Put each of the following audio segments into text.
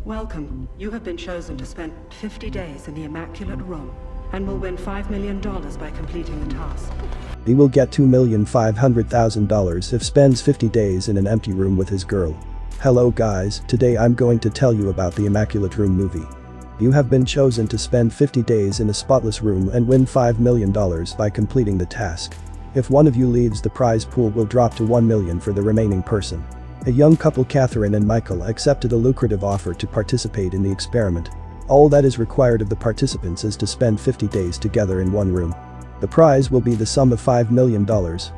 Welcome. You have been chosen to spend 50 days in the Immaculate Room and will win $5 million by completing the task. He will get $2,500,000 if spends 50 days in an empty room with his girl. Hello guys, today I'm going to tell you about the Immaculate Room movie. You have been chosen to spend 50 days in a spotless room and win $5 million by completing the task. If one of you leaves, the prize pool will drop to $1 million for the remaining person. A young couple, Catherine and Michael, accepted a lucrative offer to participate in the experiment. All that is required of the participants is to spend 50 days together in one room. The prize will be the sum of $5 million,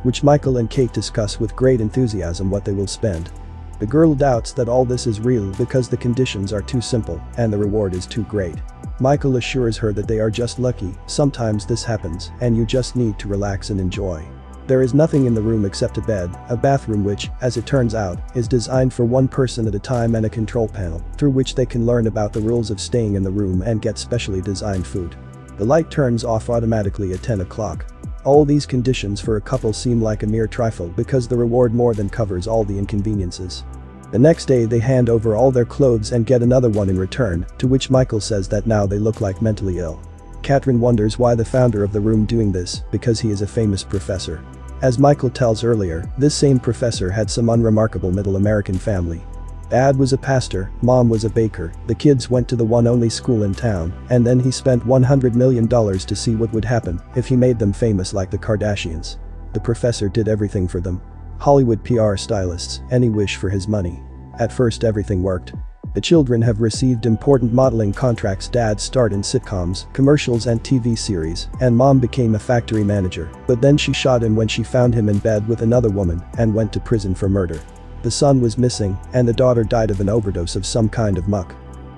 which Michael and Kate discuss with great enthusiasm what they will spend. The girl doubts that all this is real because the conditions are too simple and the reward is too great. Michael assures her that they are just lucky, sometimes this happens, and you just need to relax and enjoy. There is nothing in the room except a bed, a bathroom which, as it turns out, is designed for one person at a time, and a control panel, through which they can learn about the rules of staying in the room and get specially designed food. The light turns off automatically at 10 o'clock. All these conditions for a couple seem like a mere trifle because the reward more than covers all the inconveniences. The next day they hand over all their clothes and get another one in return, to which Michael says that now they look like mentally ill. Catherine wonders why the founder of the room doing this, because he is a famous professor. As Michael tells earlier, this same professor had some unremarkable middle American family. Dad was a pastor, mom was a baker, the kids went to the one only school in town, and then he spent $100 million to see what would happen if he made them famous like the Kardashians. The professor did everything for them. Hollywood PR stylists, any wish for his money. At first everything worked. The children have received important modeling contracts, dad starred in sitcoms, commercials and TV series, and mom became a factory manager, but then she shot him when she found him in bed with another woman and went to prison for murder. The son was missing, and the daughter died of an overdose of some kind of muck.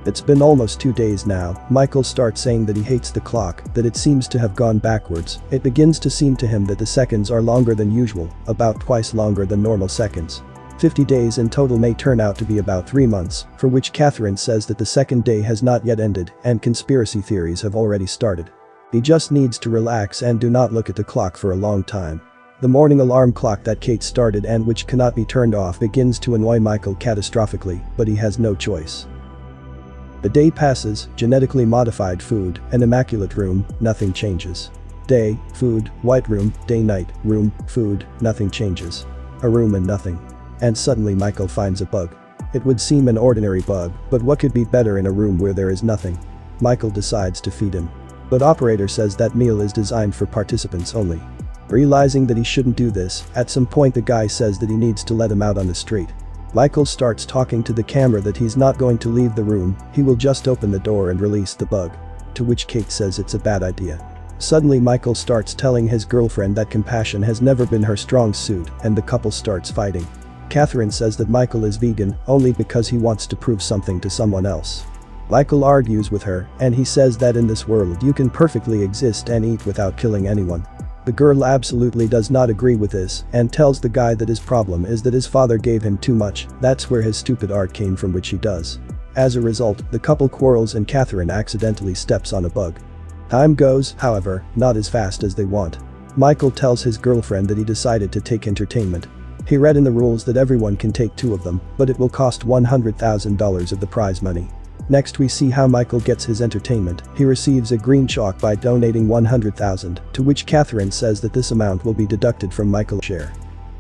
It's been almost 2 days now. Michael starts saying that he hates the clock, that it seems to have gone backwards. It begins to seem to him that the seconds are longer than usual, about twice longer than normal seconds. 50 days in total may turn out to be about 3 months, for which Catherine says that the second day has not yet ended and conspiracy theories have already started. He just needs to relax and do not look at the clock for a long time. The morning alarm clock that Kate started and which cannot be turned off begins to annoy Michael catastrophically, but he has no choice. The day passes, genetically modified food, an immaculate room, nothing changes. Day, food, white room, day, night, room, food, nothing changes. A room and nothing. And suddenly Michael finds a bug. It would seem an ordinary bug, but what could be better in a room where there is nothing? Michael decides to feed him. But operator says that meal is designed for participants only. Realizing that he shouldn't do this, at some point the guy says that he needs to let him out on the street. Michael starts talking to the camera that he's not going to leave the room, he will just open the door and release the bug. To which Kate says it's a bad idea. Suddenly Michael starts telling his girlfriend that compassion has never been her strong suit, and the couple starts fighting. Catherine says that Michael is vegan only because he wants to prove something to someone else. Michael argues with her, and he says that in this world you can perfectly exist and eat without killing anyone. The girl absolutely does not agree with this and tells the guy that his problem is that his father gave him too much, that's where his stupid art came from, which he does. As a result, the couple quarrels and Catherine accidentally steps on a bug. Time goes, however, not as fast as they want. Michael tells his girlfriend that he decided to take entertainment. He read in the rules that everyone can take 2 of them, but it will cost $100,000 of the prize money. Next we see how Michael gets his entertainment. He receives a green chalk by donating $100,000, to which Catherine says that this amount will be deducted from Michael's share.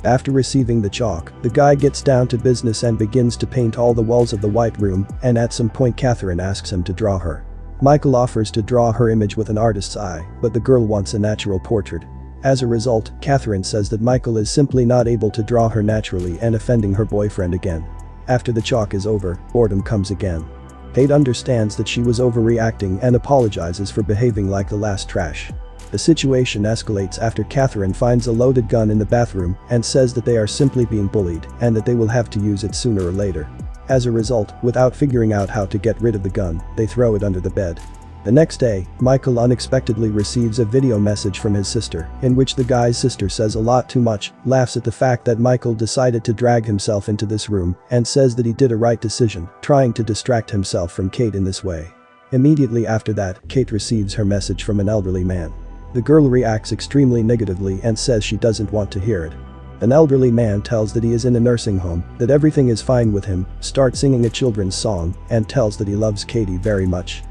After receiving the chalk, the guy gets down to business and begins to paint all the walls of the white room, and at some point Catherine asks him to draw her. Michael offers to draw her image with an artist's eye, but the girl wants a natural portrait. As a result, Catherine says that Michael is simply not able to draw her naturally and offending her boyfriend again. After the chalk is over, boredom comes again. Kate understands that she was overreacting and apologizes for behaving like the last trash. The situation escalates after Catherine finds a loaded gun in the bathroom and says that they are simply being bullied and that they will have to use it sooner or later. As a result, without figuring out how to get rid of the gun, they throw it under the bed. The next day, Michael unexpectedly receives a video message from his sister, in which the guy's sister says a lot too much, laughs at the fact that Michael decided to drag himself into this room, and says that he did a right decision, trying to distract himself from Kate in this way. Immediately after that, Kate receives her message from an elderly man. The girl reacts extremely negatively and says she doesn't want to hear it. An elderly man tells that he is in a nursing home, that everything is fine with him, starts singing a children's song, and tells that he loves Katie very much.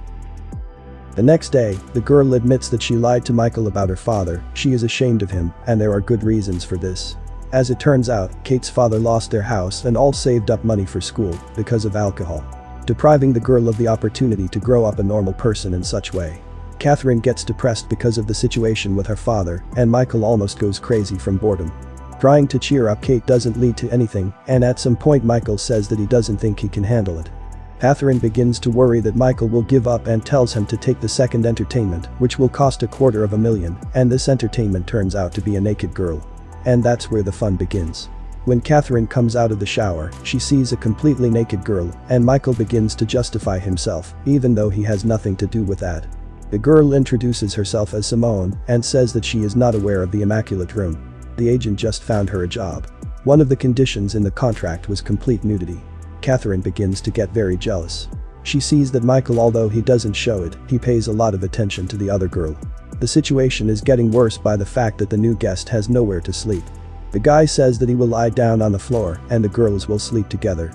The next day, the girl admits that she lied to Michael about her father. She is ashamed of him, and there are good reasons for this. As it turns out, Kate's father lost their house and all saved up money for school because of alcohol, depriving the girl of the opportunity to grow up a normal person in such way. Catherine gets depressed because of the situation with her father, and Michael almost goes crazy from boredom. Trying to cheer up Kate doesn't lead to anything, and at some point Michael says that he doesn't think he can handle it. Catherine begins to worry that Michael will give up and tells him to take the second entertainment, which will cost $250,000, and this entertainment turns out to be a naked girl. And that's where the fun begins. When Catherine comes out of the shower, she sees a completely naked girl, and Michael begins to justify himself, even though he has nothing to do with that. The girl introduces herself as Simone and says that she is not aware of the Immaculate Room. The agent just found her a job. One of the conditions in the contract was complete nudity. Catherine begins to get very jealous. She sees that Michael, although he doesn't show it, he pays a lot of attention to the other girl. The situation is getting worse by the fact that the new guest has nowhere to sleep. The guy says that he will lie down on the floor and the girls will sleep together.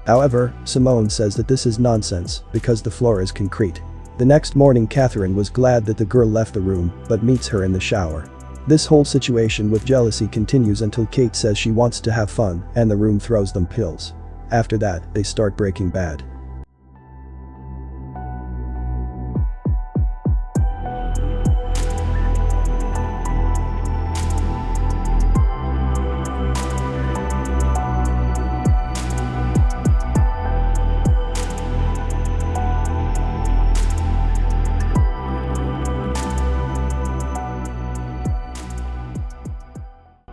However, Simone says that this is nonsense because the floor is concrete. The next morning Catherine was glad that the girl left the room but meets her in the shower. This whole situation with jealousy continues until Kate says she wants to have fun and the room throws them pills. After that, they start Breaking Bad.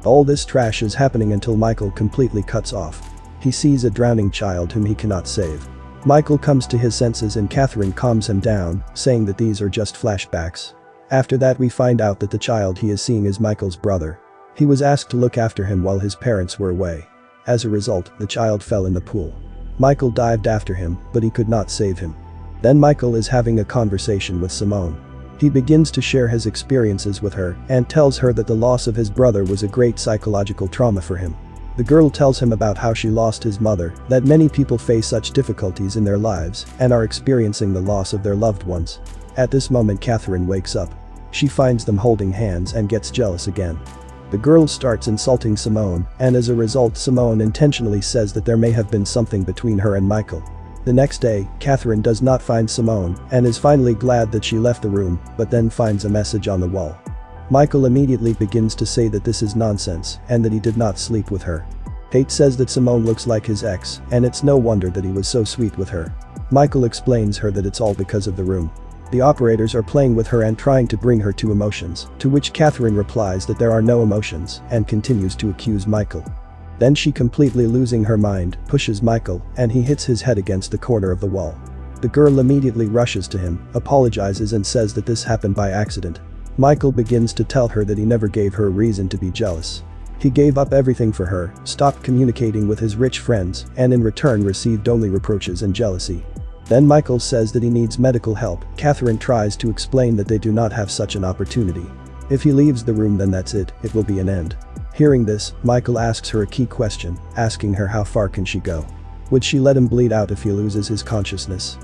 All this trash is happening until Michael completely cuts off. He sees a drowning child whom he cannot save. Michael comes to his senses and Catherine calms him down, saying that these are just flashbacks. After that we find out that the child he is seeing is Michael's brother. He was asked to look after him while his parents were away. As a result, the child fell in the pool. Michael dived after him, but he could not save him. Then Michael is having a conversation with Simone. He begins to share his experiences with her and tells her that the loss of his brother was a great psychological trauma for him. The girl tells him about how she lost his mother, that many people face such difficulties in their lives and are experiencing the loss of their loved ones. At this moment Catherine wakes up. She finds them holding hands and gets jealous again. The girl starts insulting Simone, and as a result Simone intentionally says that there may have been something between her and Michael. The next day, Catherine does not find Simone and is finally glad that she left the room, but then finds a message on the wall. Michael immediately begins to say that this is nonsense and that he did not sleep with her. Kate says that Simone looks like his ex, and it's no wonder that he was so sweet with her. Michael explains her that it's all because of the room. The operators are playing with her and trying to bring her to emotions, to which Catherine replies that there are no emotions and continues to accuse Michael. Then she, completely losing her mind, pushes Michael and he hits his head against the corner of the wall. The girl immediately rushes to him, apologizes and says that this happened by accident. Michael begins to tell her that he never gave her a reason to be jealous. He gave up everything for her, stopped communicating with his rich friends, and in return received only reproaches and jealousy. Then Michael says that he needs medical help. Catherine tries to explain that they do not have such an opportunity. If he leaves the room then that's it will be an end. Hearing this, Michael asks her a key question, asking her how far can she go. Would she let him bleed out if he loses his consciousness?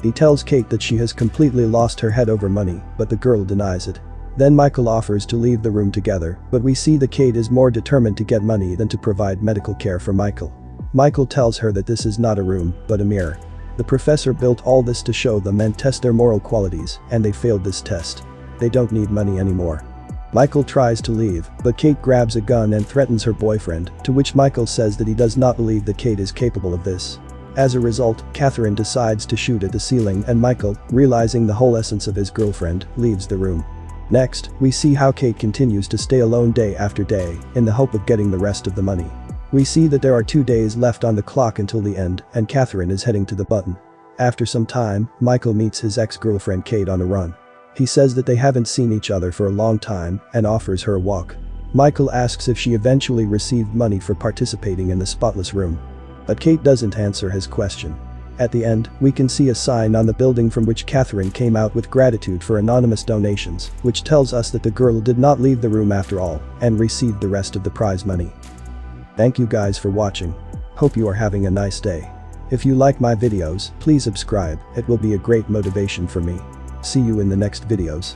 He tells Kate that she has completely lost her head over money, but the girl denies it. Then Michael offers to leave the room together, but we see that Kate is more determined to get money than to provide medical care for Michael. Michael tells her that this is not a room, but a mirror. The professor built all this to show them and test their moral qualities, and they failed this test. They don't need money anymore. Michael tries to leave, but Kate grabs a gun and threatens her boyfriend, to which Michael says that he does not believe that Kate is capable of this. As a result, Catherine decides to shoot at the ceiling and Michael, realizing the whole essence of his girlfriend, leaves the room. Next, we see how Kate continues to stay alone day after day, in the hope of getting the rest of the money. We see that there are 2 days left on the clock until the end, and Catherine is heading to the button. After some time, Michael meets his ex-girlfriend Kate on a run. He says that they haven't seen each other for a long time and offers her a walk. Michael asks if she eventually received money for participating in the spotless room. But Kate doesn't answer his question. At the end, we can see a sign on the building from which Catherine came out with gratitude for anonymous donations, which tells us that the girl did not leave the room after all and received the rest of the prize money. Thank you guys for watching. Hope you are having a nice day. If you like my videos, please subscribe, it will be a great motivation for me. See you in the next videos.